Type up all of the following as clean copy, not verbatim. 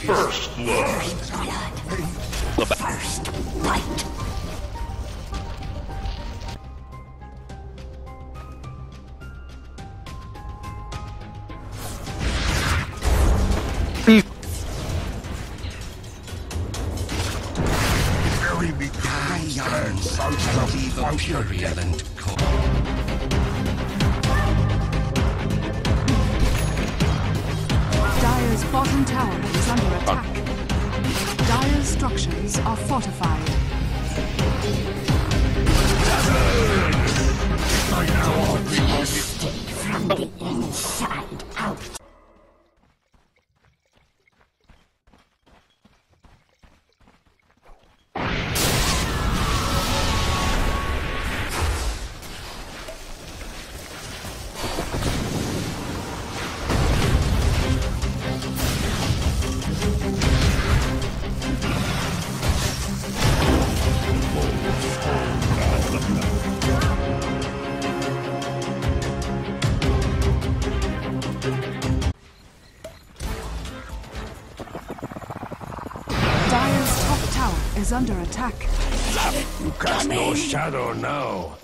First blood. First fight. Very big stands out of the purulent cold. Dire's bottom tower is under attack. Dire's structures are fortified. I now be From the inside out. Dire's top tower is under attack. You cast no shadow now.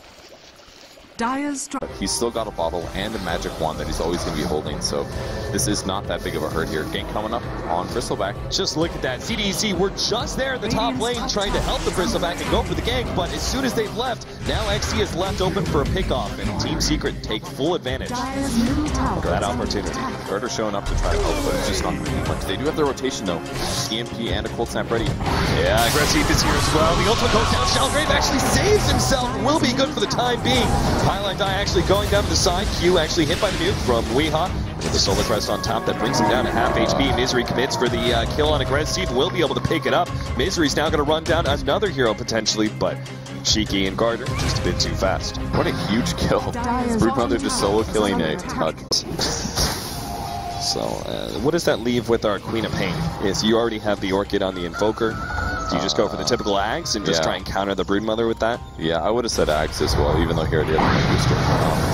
Dire's He's still got a bottle and a magic wand that he's always going to be holding, so this is not that big of a hurt here. Gank coming up on Bristleback. Just look at that. CDEC were just there in the top lane trying to help the Bristleback and go for the gank, but as soon as they've left, now XC is left open for a pickoff, and Team Secret take full advantage Dire's middle tower of that opportunity. Carter showing up to try to help, but it's just not going to be much. They do have their rotation though. EMP and a cold snap ready. Yeah, Aggressive is here as well. The ultimate goes down. Shalgrave actually saves himself. Will be good for the time being. Highlight Die actually going down to the side. Q actually hit by the nuke from Weehaw. With the Solar Crest on top, that brings him down to half HP. Misery commits for the kill on Aggressive. Will be able to pick it up. Misery's now going to run down another hero potentially, but Cheeky and Garter just a bit too fast. What a huge kill. Broodmother just solo killing a Tug. So, what does that leave with our Queen of Pain? Is you already have the Orchid on the Invoker. Do you just go for the typical Ags and just try and counter the Broodmother with that? Yeah, I would have said Ags as well, even though here he has a booster.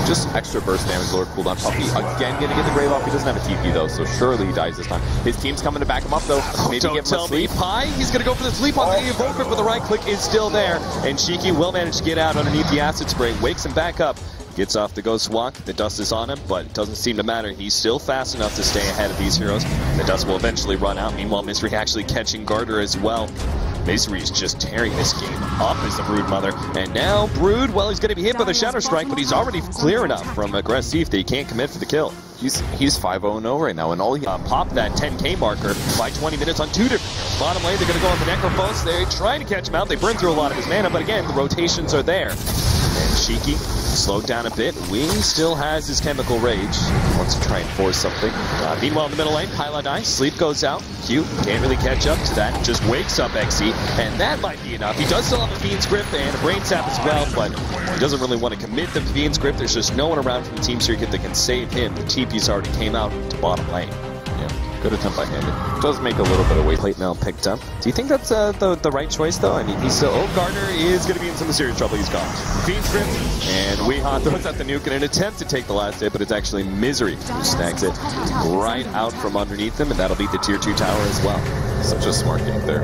Just extra burst damage, lower cooldown. Puppy again gonna get the Grave off. He doesn't have a TP though, so surely he dies this time. His team's coming to back him up though. Maybe Don't give him tell a sleep. me, Pi. He's gonna go for the sleep on the Invoker, but the right click is still there. And Cheeky will manage to get out underneath the Acid Spray, wakes him back up. Gets off the Ghost Walk, the dust is on him, but it doesn't seem to matter. He's still fast enough to stay ahead of these heroes. The dust will eventually run out. Meanwhile, Misery actually catching Garter as well. Misery is just tearing this game up as the Broodmother. And now Brood, well, he's going to be hit by the Shadow Strike, but he's already clear enough from Aggressive that he can't commit for the kill. He's 5-0-0 right now, and all he popped that 10k marker by 20 minutes on 2 different heroes. Bottom lane, they're going to go on the Necrophos. They're trying to catch him out. They burn through a lot of his mana, but again, the rotations are there. And Cheeky slowed down a bit. Wing still has his Chemical Rage. Wants to try and force something. Meanwhile, in the middle lane, Hyla dies. Sleep goes out. Q can't really catch up to that. Just wakes up XE, and that might be enough. He does still have a Fiend's Grip and a Brain Sap as well, but he doesn't really want to commit the Fiend's Grip. There's just no one around from Team Secret that can save him. The TP's already came out to bottom lane. good attempt by Handed. Does make a little bit of weight. Plate mail picked up. Do you think that's the right choice, though? I mean, he's still... Oh, Gardner is going to be in some serious trouble. He's gone. Fiend's Grip, and Weehaw throws out the nuke in an attempt to take the last hit, but it's actually Misery who snags it right out from underneath him, and that'll beat the tier 2 tower as well. Such a smart game there.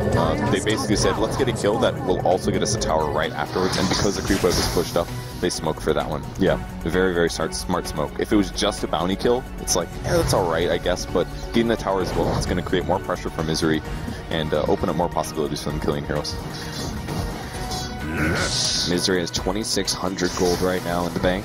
They basically said, let's get a kill that will also get us a tower right afterwards, and because the creep wave was pushed up, they smoked for that one. Yeah, very, very smart smoke. If it was just a bounty kill, it's like, yeah, that's alright, I guess, but getting the tower as well, it's going to create more pressure for Misery and open up more possibilities for them killing heroes. Misery has 2,600 gold right now in the bank.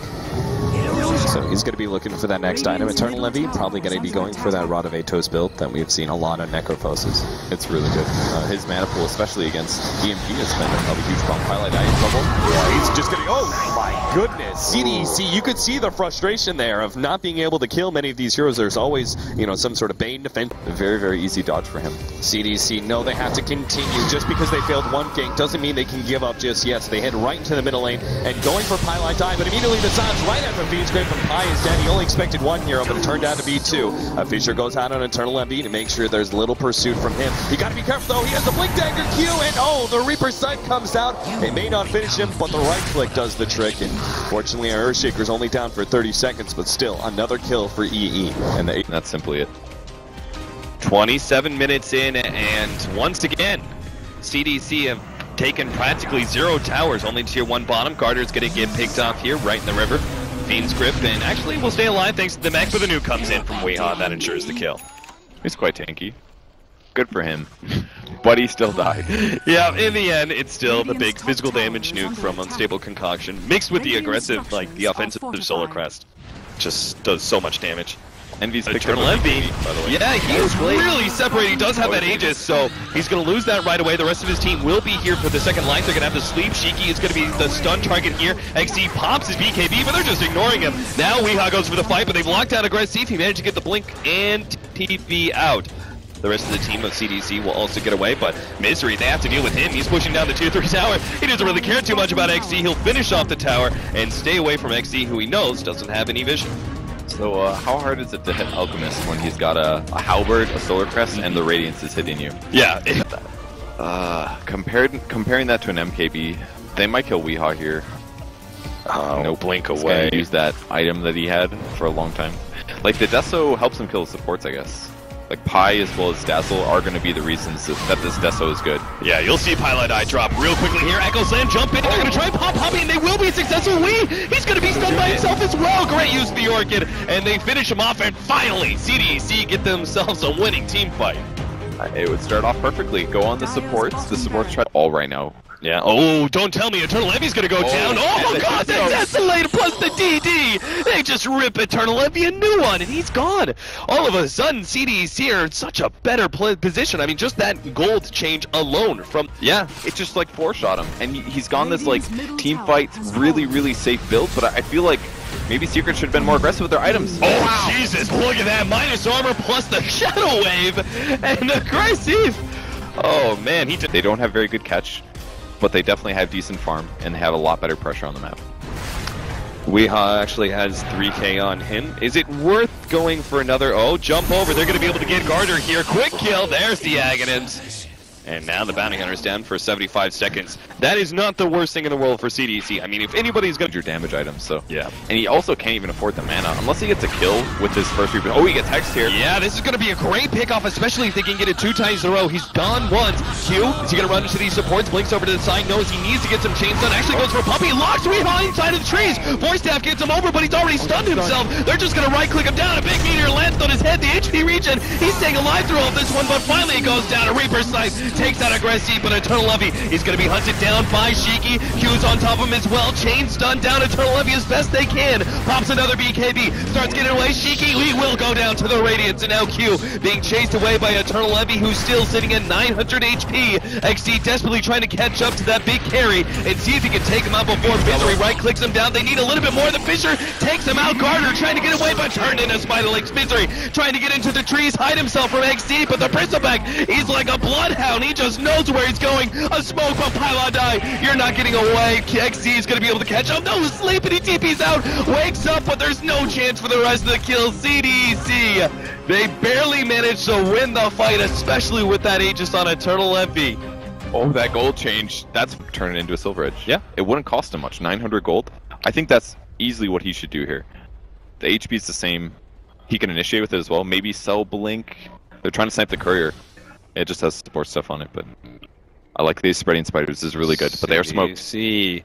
So he's going to be looking for that next item. Eternal Levy, probably going to be going for that Rod of Atos build that we've seen a lot of Necrophoses. It's really good. His mana pool, especially against EMP, has been a huge problem. Highlight Eye in trouble. Yeah, he's just going to... Oh my goodness! CDEC, you could see the frustration there of not being able to kill many of these heroes. There's always, you know, some sort of Bane defense. A very, very easy dodge for him. CDEC, no, they have to continue. Just because they failed one gank doesn't mean they can give up just yet. So they head right into the middle lane and going for Highlight Eye, but immediately the Silence right after Fiend's Grave from Pi is dead. He only expected one hero, but it turned out to be two. Fisher goes out on Eternal Levy to make sure there's little pursuit from him. You gotta be careful though, he has the Blink Dagger Q, and oh, the Reaper's Sight comes out. It may not finish him, but the right click does the trick, and fortunately our Earthshaker's only down for 30 seconds, but still, another kill for EE. And that's simply it. 27 minutes in, and once again, CDEC have taken practically 0 towers, only tier 1 bottom. Carter's gonna get picked off here, right in the river. Fiend's grip, and actually will stay alive thanks to the mech, but the nuke comes in from Weehaw, that ensures the kill. He's quite tanky. Good for him. But he still died. Yeah, in the end, it's still the big physical damage nuke from Unstable Concoction, mixed with the aggressive, like, the offensive Solar Crest. Just does so much damage. Envy's picked Eternal up Envy. by the way. Yeah, he is really separated. He does have that Aegis, so he's going to lose that right away. The rest of his team will be here for the second line. They're going to have to sleep. Shiki is going to be the stun target here. XC pops his BKB, but they're just ignoring him. Now Weehaw goes for the fight, but they've locked down Aggressive. He managed to get the blink and TV out. The rest of the team of CDEC will also get away, but Misery, they have to deal with him. He's pushing down the tier 3 tower. He doesn't really care too much about XC. He'll finish off the tower and stay away from XC, who he knows doesn't have any vision. So how hard is it to hit Alchemist when he's got a Halberd, a Solar Crest, and the Radiance is hitting you? Yeah. Comparing that to an MKB, they might kill Weehaw here. No blink He's away. gonna use that item that he had for a long time. Like, the Deso helps him kill the supports, I guess. Like, Pi as well as Dazzle are going to be the reasons that this Deso is good. Yeah, you'll see Pilot Eye drop real quickly here. Echo Slam jump in. They're going to try and pop Poppy, and they will be successful. He's going to be stunned by himself as well. Great use of the Orchid, and they finish him off. And finally, CDEC get themselves a winning team fight. It would start off perfectly. Go on the supports. The supports try all right now. Yeah. Oh, don't tell me Eternal Envy's gonna go down. Oh god, the Desolator plus the DD! They just rip Eternal Envy a new one, and he's gone. All of a sudden, CDEC are in such a better position. I mean, just that gold change alone from... Yeah, it just like 4-shot him. And he's gone this like team fight, really, really safe build, but I feel like maybe Secret should have been more aggressive with their items. Oh, wow. Jesus, look at that. Minus armor plus the Shadow Wave and Aggressive. Oh, man. They don't have very good catch, but they definitely have decent farm and have a lot better pressure on the map. Weehaw actually has 3k on him. Is it worth going for another? Oh, jump over. They're going to be able to get Garter here. Quick kill. There's the Aghanims. And now the Bounty Hunter's down for 75 seconds. That is not the worst thing in the world for CDEC. I mean, if anybody's going to... your damage items, so... Yeah. And he also can't even afford the mana, unless he gets a kill with his first Reaper. Oh, he gets Hexed here. Yeah, this is going to be a great pickoff, especially if they can get it 2 times in a row. He's gone once. Q, is he going to run into these supports? Blinks over to the side, knows he needs to get some chains done. Actually goes for a puppy, locks Weehaw inside of the trees. Voice Staff gets him over, but he's already stunned himself. They're just going to right-click him down. A big meteor lands on his head. The HP regen. He's staying alive through all this one, but finally it goes down. A Reaper Scythe takes out Aggressive. But Eternal Envy is going to be hunted down by Shiki. Q's on top of him as well. Chain stun down Eternal Envy as best they can. Pops another BKB. Starts getting away. Shiki, he will go down to the Radiance. And now Q being chased away by Eternal Envy, who's still sitting at 900 HP. XD desperately trying to catch up to that big carry and see if he can take him out before Misery right-clicks him down. They need a little bit more. The Fisher takes him out. Garter trying to get away, but turned into Spider Legs. Misery trying to get into the trees, hide himself from XD, but the Bristleback, he's like a bloodhound. He just knows where he's going. A smoke from Pylon Die. You're not getting away. XD is going to be able to catch up. No, sleeping. He TP's out. Wakes up, but there's no chance for the rest of the kills. CDEC, they barely managed to win the fight, especially with that Aegis on Eternal Envy. Oh, that gold change. That's turning into a Silver Edge. Yeah, it wouldn't cost him much. 900 gold. I think that's easily what he should do here. The HP is the same. He can initiate with it as well. Maybe sell Blink. They're trying to snipe the Courier. It just has support stuff on it, but I like these spreading spiders. This is really good, but they are smoked. See,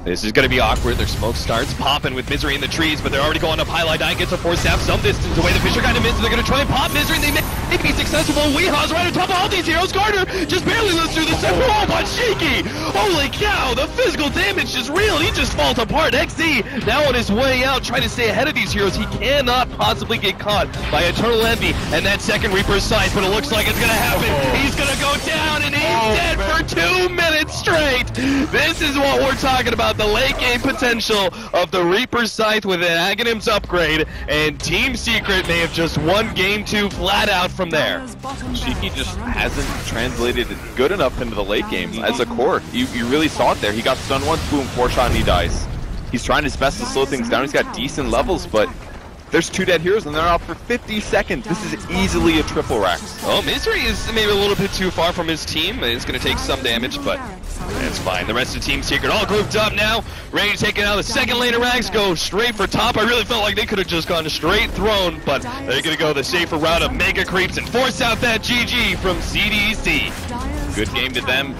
this is going to be awkward. Their smoke starts popping with Misery in the trees, but they're already going up. Highlight Eye gets a Force Staff some distance away. The Fisher kind of misses. They're going to try and pop Misery. They may be successful. Weehaw's right on top of all these heroes. Garter just barely lives through the second. Oh, but Shiki! Holy cow! The physical damage is real. He just falls apart. XD now on his way out, trying to stay ahead of these heroes. He cannot possibly get caught by Eternal Envy and that second Reaper's Scythe, but it looks like it's going to happen. He's going to go down, and he's dead for 2 minutes straight. This is what we're talking about, the late game potential of the Reaper Scythe with an Aghanim's upgrade, and Team Secret may have just won game 2 flat out from there. Shiki just hasn't translated it good enough into the late game as a core. You really saw it there. He got stunned once, boom, 4-shot, and he dies. He's trying his best to slow things down. He's got decent levels, but There's 2 dead heroes and they're out for 50 seconds. This is easily a triple rack. Oh, Misery is maybe a little bit too far from his team. It's going to take some damage, but it's fine. The rest of the Team Secret all grouped up now, ready to take it out. The second lane of Rags go straight for top. I really felt like they could have just gone straight throne, but they're going to go the safer route of Mega Creeps and force out that GG from CDEC. Good game to them.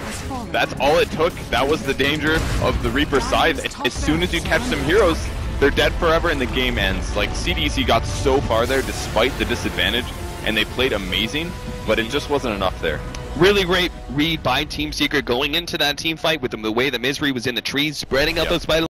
That's all it took. That was the danger of the Reaper side. As soon as you catch some heroes, they're dead forever and the game ends. Like, CDEC got so far there despite the disadvantage, and they played amazing, but it just wasn't enough there. Really great read by Team Secret going into that team fight with the way that Misery was in the trees, spreading out those spider